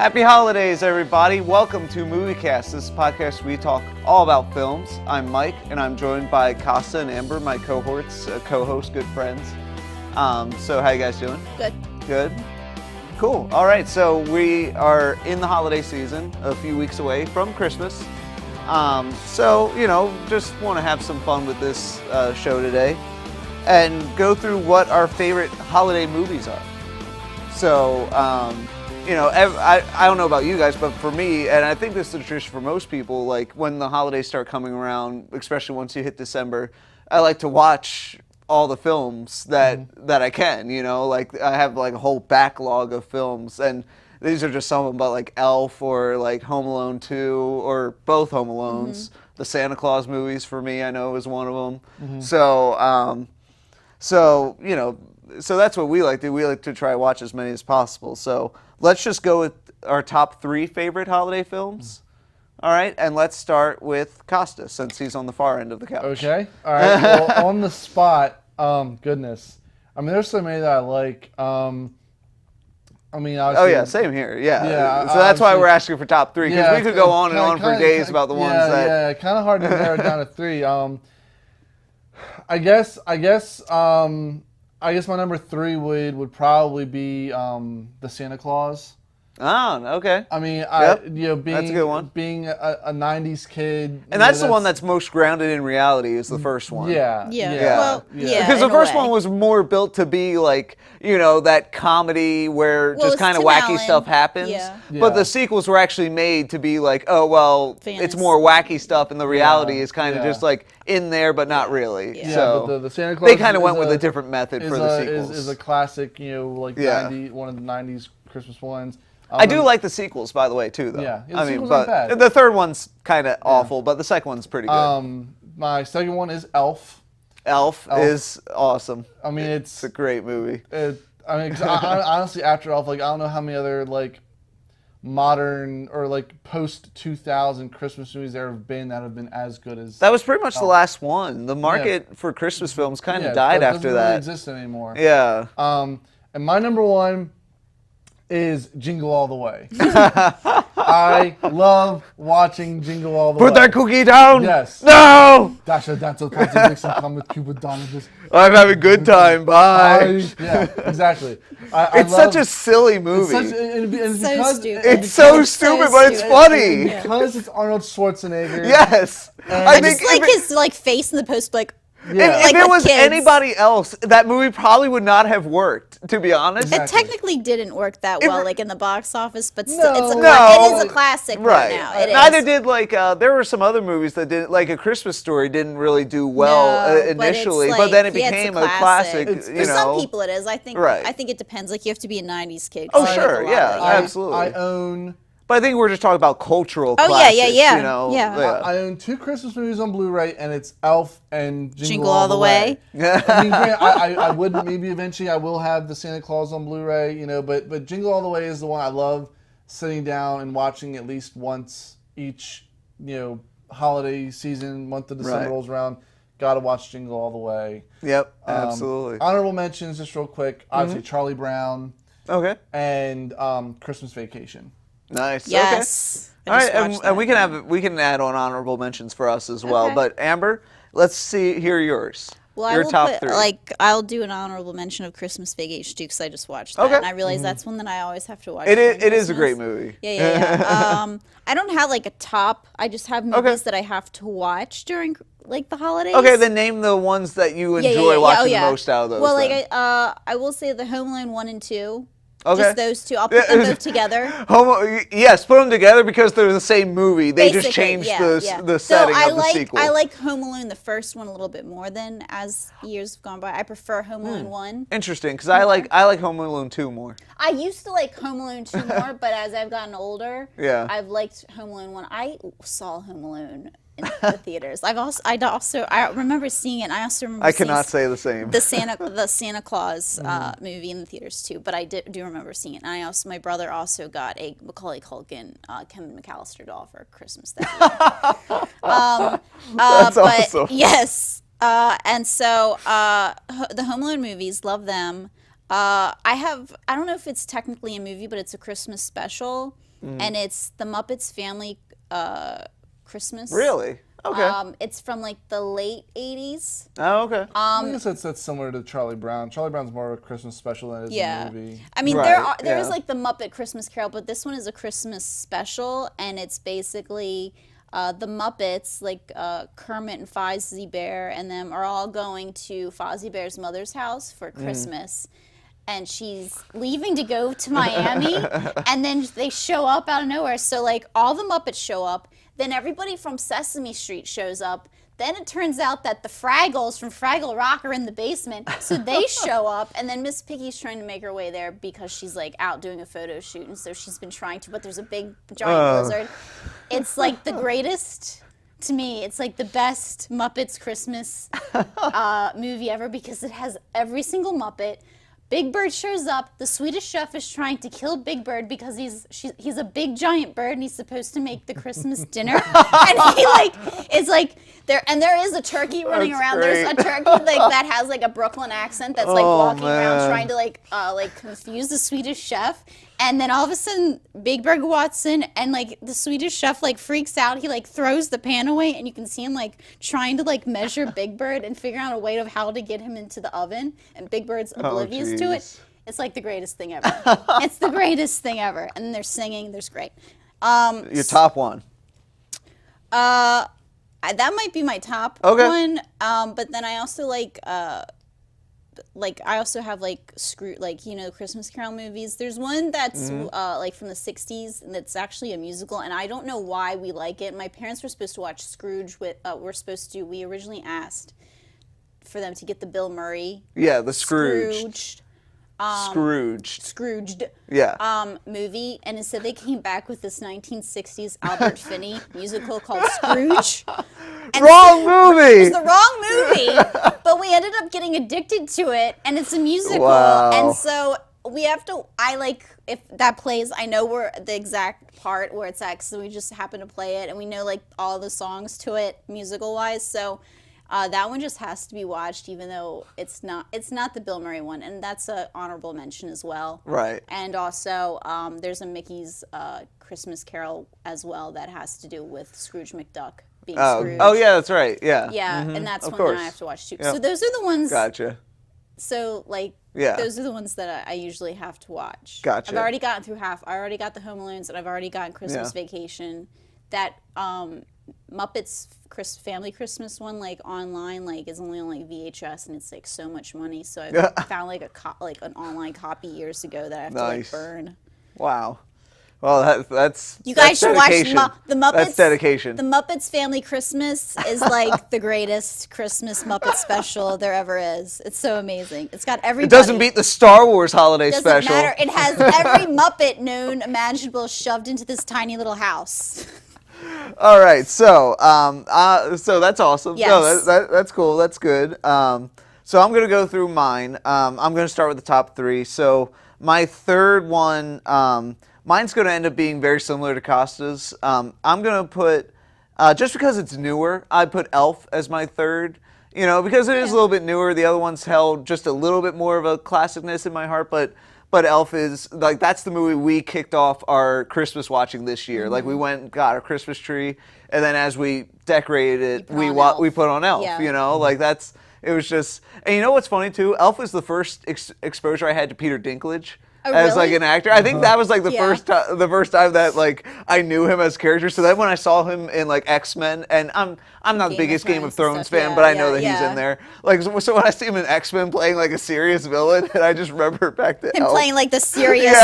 Happy holidays, everybody. Welcome to Movie.Cast. This is a podcast where we talk all about films. I'm Mike, and I'm joined by Costa and Amber, my cohorts, co-hosts, good friends. So how you guys doing? Good. Good? Cool. All right, so we are in the holiday season, a few weeks away from Christmas. Just want to have some fun with this show today and go through what our favorite holiday movies are. So, I don't know about you guys, but for me, and I think this is a tradition for most people, like when the holidays start coming around, especially once you hit December, I like to watch all the films that I can, like I have like a whole backlog of films, and these are just some of them, but like Elf or like Home Alone 2 or both Home Alones. The Santa Claus movies for me, I know, is one of them. So that's what we like to do. We like to try to watch as many as possible. So let's just go with our top 3 favorite holiday films. All right, and let's start with Costa, since he's on the far end of the couch. Okay. All right. Well, on the spot, goodness. I mean, there's so many that I like. Obviously, oh yeah, same here. Yeah. Yeah. So that's why we're asking for top 3, because we could go on and on for days about the ones that. Yeah, kind of hard to narrow it down to 3. I guess my number 3 would probably be the Santa Claus. Oh, okay. I mean, being that's a good one. Being a '90s kid, and that's the one that's most grounded in reality. Is the first one. Yeah. Well, because the first one was more built to be like that comedy where just kind of wacky stuff happens. Yeah. But the sequels were actually made to be like, oh well, it's more wacky stuff, and the reality is kind of just like in there, but not really. Yeah, so but the Santa Claus they kind of went with a different method for the sequels. Is a classic, one of the '90s Christmas ones. I do like the sequels, by the way, too, though. Yeah, I mean, sequels but aren't bad. the third one's kind of awful, but the second one's pretty good. My second one is Elf. Elf is awesome. I mean, it's a great movie. Honestly, after Elf, like I don't know how many other like modern or like post 2000 Christmas movies there have been as good as. That was pretty much the last one. The market for Christmas films kind of died after that. It doesn't really exist anymore. Yeah. And my number 1 is Jingle All the Way. I love watching Jingle All the Way. Put that cookie down! Yes. No! Dasher, Dancer, Prancer, Vixen, come with Cupid, Donald. I'm having a good time, bye! Yeah, exactly. It's such a silly movie. It's so stupid, but it's funny. Because it's Arnold Schwarzenegger. Yes. I just like his face in the post, like. Yeah. If it was anybody else, that movie probably would not have worked, to be honest. Exactly. It technically didn't work that well, like in the box office, but still, it is a classic right now. Neither did there were some other movies that didn't, like A Christmas Story didn't really do well initially, but then it became a classic. For some people it is. I think it depends. Like you have to be a '90s kid. Oh sure, absolutely. I own. But I think we're just talking about cultural classics. I own 2 Christmas movies on Blu-ray, and it's Elf and Jingle All the Way. I mean, I would maybe eventually I will have the Santa Claus on Blu-ray, but Jingle All the Way is the one I love sitting down and watching at least once each, holiday season, month of December rolls around. Got to watch Jingle All the Way. Yep, absolutely. Honorable mentions, just real quick. Obviously, Charlie Brown. Okay. And Christmas Vacation. Nice. Yes. Okay. All right, and we can add on honorable mentions for us as well. But Amber, let's hear yours. Well, your top 3. I'll do an honorable mention of Christmas Vacation too, because I just watched that, and I realize that's one that I always have to watch. It is a great movie. Yeah. I don't have like a top. I just have movies that I have to watch during like the holidays. Okay, then name the ones that you enjoy watching the most out of those. Well, I will say the Home Alone 1 and 2. Okay. Just those 2. I'll put them both together. Yes, put them together because they're the same movie. They just changed the setting of the sequel. I like Home Alone, the first one, a little bit more than as years have gone by. I prefer Home Alone 1. Interesting, because I like Home Alone 2 more. I used to like Home Alone 2 more, but as I've gotten older, I've liked Home Alone 1. I saw Home Alone in the theaters. I remember seeing it. And I also remember. I cannot say the same. The Santa Claus movie in the theaters too, but I do remember seeing it. And my brother also got a Macaulay Culkin, Kevin McAllister doll for Christmas that year. That's awesome. Yes, and so the Home Alone movies, love them. I don't know if it's technically a movie, but it's a Christmas special. and it's the Muppets Family Christmas. Really? Okay. It's from like the late 80s. Oh, okay. I guess that's similar to Charlie Brown. Charlie Brown's more of a Christmas special than it is a movie. I mean, there is like the Muppet Christmas Carol, but this one is a Christmas special, and it's basically the Muppets, like Kermit and Fozzie Bear and them, are all going to Fozzie Bear's mother's house for Christmas. And she's leaving to go to Miami, and then they show up out of nowhere. So, like, all the Muppets show up, then everybody from Sesame Street shows up. Then it turns out that the Fraggles from Fraggle Rock are in the basement, so they show up, and then Miss Piggy's trying to make her way there because she's, like, out doing a photo shoot, and so she's been trying to, but there's a big, giant blizzard. It's, like, the greatest... To me, it's like the best Muppets Christmas movie ever because it has every single Muppet. Big Bird shows up. The Swedish chef is trying to kill Big Bird because he's a big giant bird and he's supposed to make the Christmas dinner. And he is like there, and there is a turkey running around. Great. There's a turkey that has like a Brooklyn accent that's like walking around trying to like confuse the Swedish chef. And then all of a sudden, Big Bird walks in, and like the Swedish chef like freaks out. He like throws the pan away, and you can see him like trying to like measure Big Bird and figure out a way of how to get him into the oven. And Big Bird's oblivious to it. It's like the greatest thing ever. It's the greatest thing ever. And they're singing. There's great. Your top one. That might be my top one. But then I also like I also have like Christmas Carol movies. There's one that's like from the 60s and that's actually a musical, and I don't know why we like it. My parents were supposed to watch Scrooge we originally asked for them to get the Bill Murray. Yeah, the Scrooged. Scrooged. Yeah. Movie, and instead they came back with this 1960s Albert Finney musical called Scrooge. Wrong movie! It was the wrong movie, but we ended up getting addicted to it, and it's a musical. Wow. And so we have to, if that plays, I know where the exact part where it's at, so we just happen to play it, and we know like all the songs to it musical-wise, so that one just has to be watched, even though it's not the Bill Murray one, and that's an honorable mention as well. Right. And also, there's a Mickey's Christmas Carol as well that has to do with Scrooge McDuck being Scrooge. Oh yeah, that's right. Yeah. Yeah, and that's one course. that I have to watch too. Yep. So those are the ones. Gotcha. So like, those are the ones that I usually have to watch. Gotcha. I've already gotten through half. I already got the Home Alones, and I've already gotten Christmas Vacation. That Muppets Family Christmas one, like online, like is only on like VHS, and it's like so much money. So I found like an online copy years ago that I have to like burn. Wow. Well, that's you guys should watch the Muppets. That's dedication. The Muppets Family Christmas is like the greatest Christmas Muppet special there ever is. It's so amazing. It's got everybody. It doesn't beat the Star Wars holiday special. Doesn't matter. It has every Muppet known imaginable shoved into this tiny little house. All right, so so that's awesome. Yes. No, that's cool. That's good. So I'm gonna go through mine. I'm gonna start with the top three. So my third one, mine's gonna end up being very similar to Costa's. I'm gonna put just because it's newer, I put Elf as my third. You know, because it is a little bit newer. The other ones held just a little bit more of a classicness in my heart, but Elf is, like, that's the movie we kicked off our Christmas watching this year. Like, we went and got our Christmas tree, and then as we decorated it, we put on Elf, you know? Like, it was just, and you know what's funny, too? Elf was the first exposure I had to Peter Dinklage. As like an actor, I think that was like the first time that like I knew him as a character. So then when I saw him in like X-Men, and I'm not the biggest Game of Thrones fan, but I know that he's in there. Like so when I see him in X-Men playing like a serious villain, and I just remember back to him Elf. playing like the serious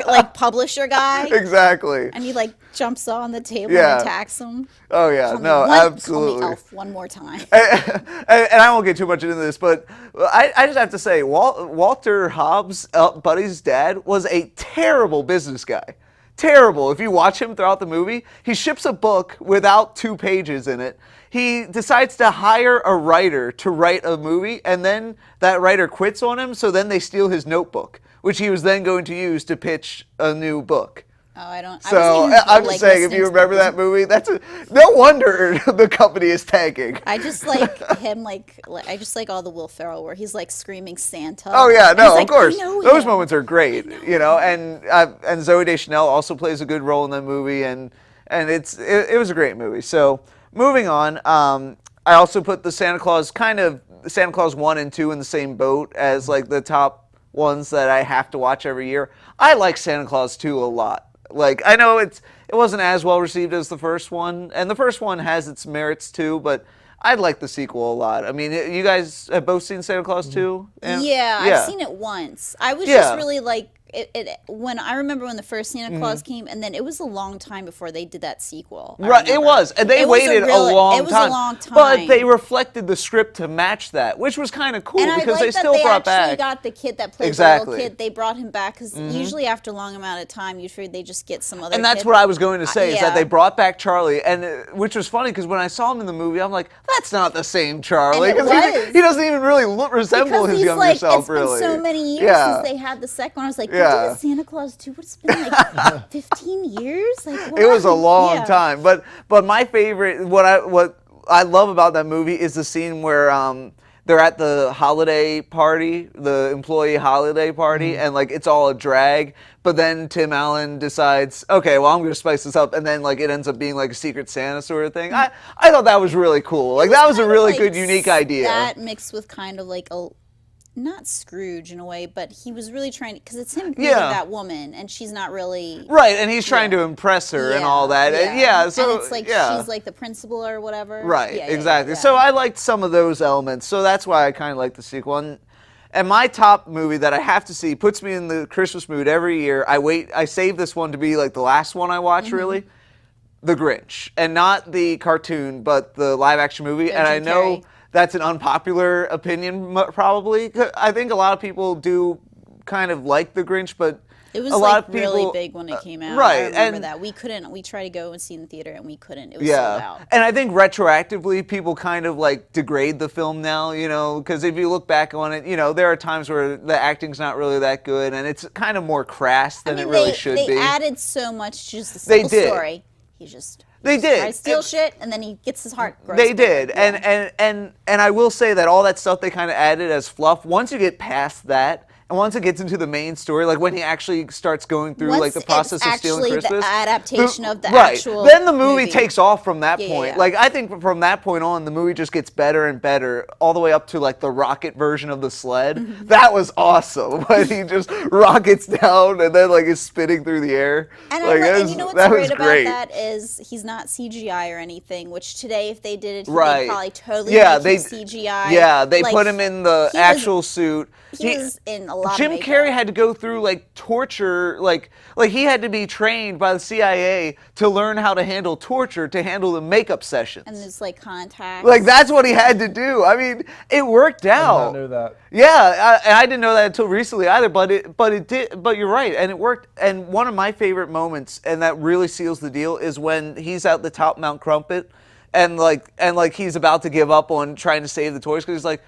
like publisher guy. Exactly. And he like jumps on the table and attacks him. Oh yeah, absolutely. Call me Elf one more time. And I won't get too much into this, but I just have to say, Walter Hobbs, Buddy's dad, was a terrible business guy. Terrible. If you watch him throughout the movie, he ships a book without 2 pages in it. He decides to hire a writer to write a movie, and then that writer quits on him, so then they steal his notebook, which he was then going to use to pitch a new book. Oh, I don't. So I'm just saying, if you remember that movie, no wonder the company is tanking. I just like him, I just like all the Will Ferrell where he's like screaming Santa. Oh yeah, no, of course, those moments are great, and Zooey Deschanel also plays a good role in that movie, and it was a great movie. So moving on, I also put the Santa Claus 1 and 2 in the same boat as like the top ones that I have to watch every year. I like Santa Claus 2 a lot. Like, I know it wasn't as well received as the first one, and the first one has its merits too, but I like the sequel a lot. I mean, you guys have both seen Santa Claus 2? Yeah, I've seen it once. I was just really like, when I remember when the first Santa Claus came, and then it was a long time before they did that sequel. Right, it was, and they waited a long time. But they reflected the script to match that, which was kind of cool because they still brought back. They got the kid that played the little kid. They brought him back because usually after a long amount of time, usually they just get some other. And that's what I was going to say is that they brought back Charlie, and which was funny because when I saw him in the movie, I'm like, that's not the same Charlie because he doesn't even really resemble his younger self. Really, it's been so many years since they had the second one. I was like, did Santa Claus 2? What's been like 15 years? Like, what? It was a long time, but my favorite, what I love about that movie is the scene where they're at the holiday party, the employee holiday party, and like it's all a drag. But then Tim Allen decides, okay, well I'm going to spice this up, and then like it ends up being like a Secret Santa sort of thing. I thought that was really cool. Like that was a really good, unique idea. That mixed with kind of like not Scrooge in a way, but he was really trying to, because it's him greeting that woman, and she's not really right, and he's trying to impress her and all that. So and it's like she's like the principal or whatever. Right, exactly. So I liked some of those elements, so that's why I kind of like the sequel. And my top movie that I have to see puts me in the Christmas mood every year. I save this one to be like the last one I watch, really. The Grinch, and not the cartoon, but the live action movie. And I know that's an unpopular opinion, probably. I think a lot of people do kind of like The Grinch, but it was a lot of people, really big when it came out. Right, I remember that. We tried to go and see it in the theater, and we couldn't. It was sold out. And I think retroactively, people kind of like degrade the film now, because if you look back on it, there are times where the acting's not really that good, and it's kind of more crass than it really should be. They added so much to just the simple story. They did. Try to steal shit, and then he gets his heart broken. They did, and I will say that all that stuff they kind of added as fluff. Once you get past that, and once it gets into the main story, like when he actually starts going through like the process of stealing Christmas, the adaptation of the actual then the movie takes off from that point. Like I think from that point on, the movie just gets better and better, all the way up to like the rocket version of the sled. That was awesome when he just rockets down and then like is spinning through the air. And, and you know what's great about that is he's not CGI or anything. Which today, if they did it, they'd probably totally make him CGI. Yeah, they put him in the actual suit. He was in a lot Jim of makeup. Carrey had to go through like torture, like he had to be trained by the CIA to learn how to handle torture, to handle the makeup sessions. And there's like contacts. Like that's what he had to do. I mean, it worked out. I did not know that. Yeah, I didn't know that until recently either. But it did. But you're right, and it worked. And one of my favorite moments, and that really seals the deal, is when he's at the top Mount Crumpet, and he's about to give up on trying to save the toys because he's like,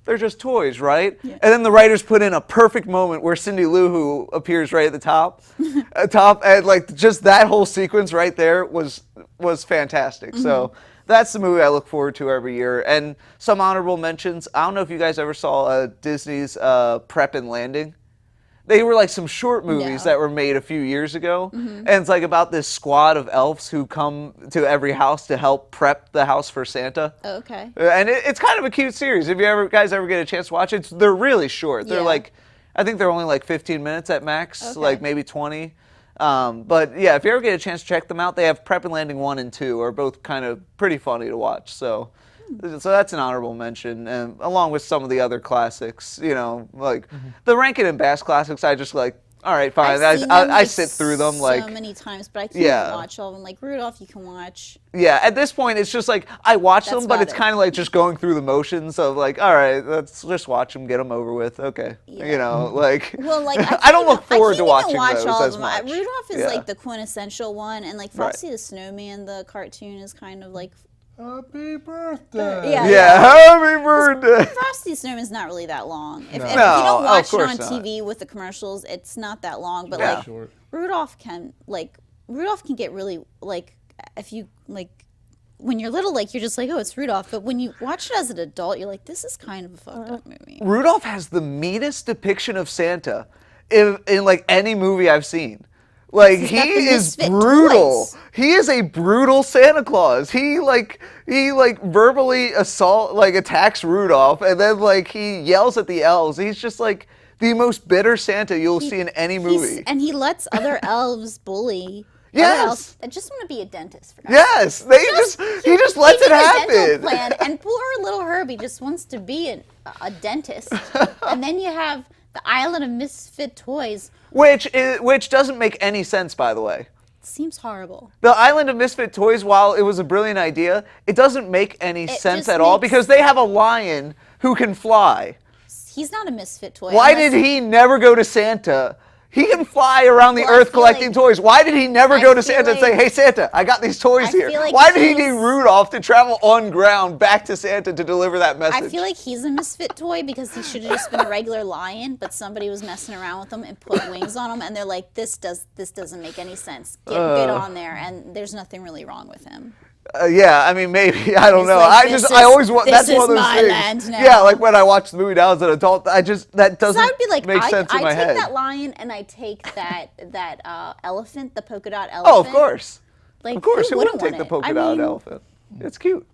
they're just toys, right? Yeah. And then the writers put in a perfect moment where Cindy Lou Who appears right at the top, and like just that whole sequence right there was fantastic. So that's the movie I look forward to every year. And some honorable mentions. I don't know if you guys ever saw Disney's Prep and Landing. They were like some short movies that were made a few years ago. And it's like about this squad of elves who come to every house to help prep the house for Santa. Oh, okay. And it's kind of a cute series. If you guys ever get a chance to watch it, they're really short. They're like, I think they're only like 15 minutes at max, like maybe 20. But yeah, if you ever get a chance to check them out, they have Prep and Landing 1 and 2 are both kind of pretty funny to watch. So that's an honorable mention, and along with some of the other classics, like the Rankin and Bass classics. I just like, all right, fine. I sit through them like so many times, but I can't watch all of them. Like Rudolph, you can watch. Yeah, at this point, it's just like I watch them, but it's kind of like just going through the motions of like, all right, let's just watch them, get them over with. Okay, like. Well, like I don't look forward to watching those all as much. Rudolph is like the quintessential one, and like Frosty the Snowman, the cartoon is kind of like Happy birthday. Yeah, happy birthday. Frosty the Snowman is not really that long. If you No, don't watch of it course on not. TV with the commercials, it's not that long. But Yeah. like Short. Rudolph can get really like if you like when you're little, like you're just like, oh, it's Rudolph. But when you watch it as an adult, you're like, this is kind of a fucked up movie. Rudolph has the meanest depiction of Santa in like any movie I've seen. Like He's he got the is misfit brutal. toys. He is a brutal Santa Claus. He verbally attacks Rudolph, and then like he yells at the elves. He's just like the most bitter Santa you'll see in any movie. And he lets other elves bully. Yes. Other elves that just want to be a dentist. For Yes, he just lets it A happen. dental plan, and poor little Herbie just wants to be a dentist. And then you have the Island of Misfit Toys. Which doesn't make any sense, by the way. Seems horrible. The Island of Misfit Toys, while it was a brilliant idea, it doesn't make any sense just at all makes- because they have a lion who can fly. He's not a misfit toy. Why unless- did he never go to Santa? He can fly around the Well, I earth feel collecting like- toys. Why did he never I go to feel Santa and say, like- hey, Santa, I got these toys I here? feel like Why did he need he's- Rudolph to travel on ground back to Santa to deliver that message? I feel like he's a misfit toy because he should have just been a regular lion, but somebody was messing around with him and put wings on him, and they're like, this doesn't make any sense. Get on there, and there's nothing really wrong with him. Yeah, I mean, maybe. I don't He's know. like, I always want. this That's one is of those my things. land now. Yeah, like when I watch the movie now as an adult, that doesn't So I'd be like, make sense in my I head. take that lion and I take that elephant, the polka dot elephant. Oh, of course. Like, Of course, who wouldn't want take the it? polka I dot mean, elephant? It's cute.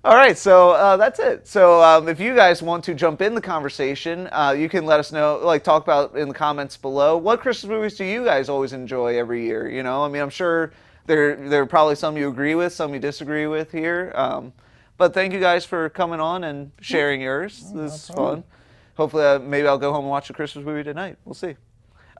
All right, so that's it. So if you guys want to jump in the conversation, you can let us know, like talk about in the comments below. What Christmas movies do you guys always enjoy every year? You know, I mean, I'm sure there are probably some you agree with, some you disagree with here. But thank you guys for coming on and sharing yours. This is fun. Hopefully, maybe I'll go home and watch a Christmas movie tonight. We'll see.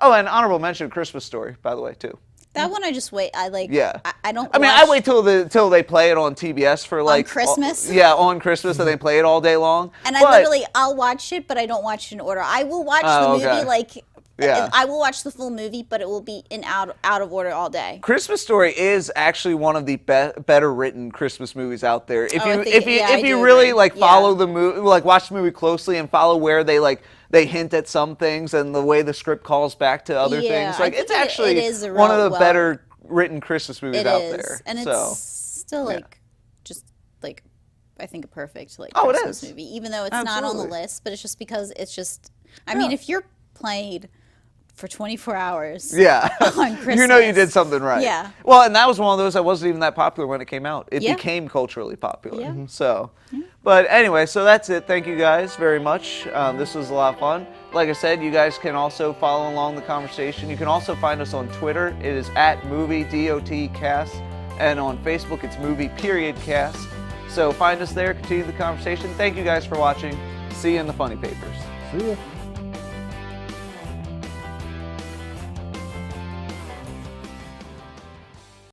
Oh, and honorable mention, Christmas Story, by the way, too. That one I just wait. I like. Yeah. I don't. I mean, I wait till they play it on TBS for like Christmas? Yeah, on Christmas, and they play it all day long. And But- I'll watch it, but I don't watch it in order. I will watch Oh, the movie okay. like. Yeah. I will watch the full movie, but it will be in out of order all day. Christmas Story is actually one of the better written Christmas movies out there. If Oh, I you think- if I you do really agree. like Yeah. follow the movie, like watch the movie closely and follow where they hint at some things and the way the script calls back to other Yeah, things. I Like think it's it actually is a one of real the well- better written Christmas movies It out is, there. and So, it's still like just like I think a perfect like Oh, it Christmas is. movie, even though it's not on the Absolutely. list. But it's just because it's just. I mean, if you're played for 24 hours, yeah, on you know you Christmas. did something right. Yeah. Well, and that was one of those that wasn't even that popular when it came out. It Yeah. became culturally popular. Yeah. So, but anyway, so that's it. Thank you guys very much. This was a lot of fun. Like I said, you guys can also follow along the conversation. You can also find us on Twitter. It is at Movie.Cast, and on Facebook it's Movie.Cast. So find us there. Continue the conversation. Thank you guys for watching. See you in the funny papers. See ya.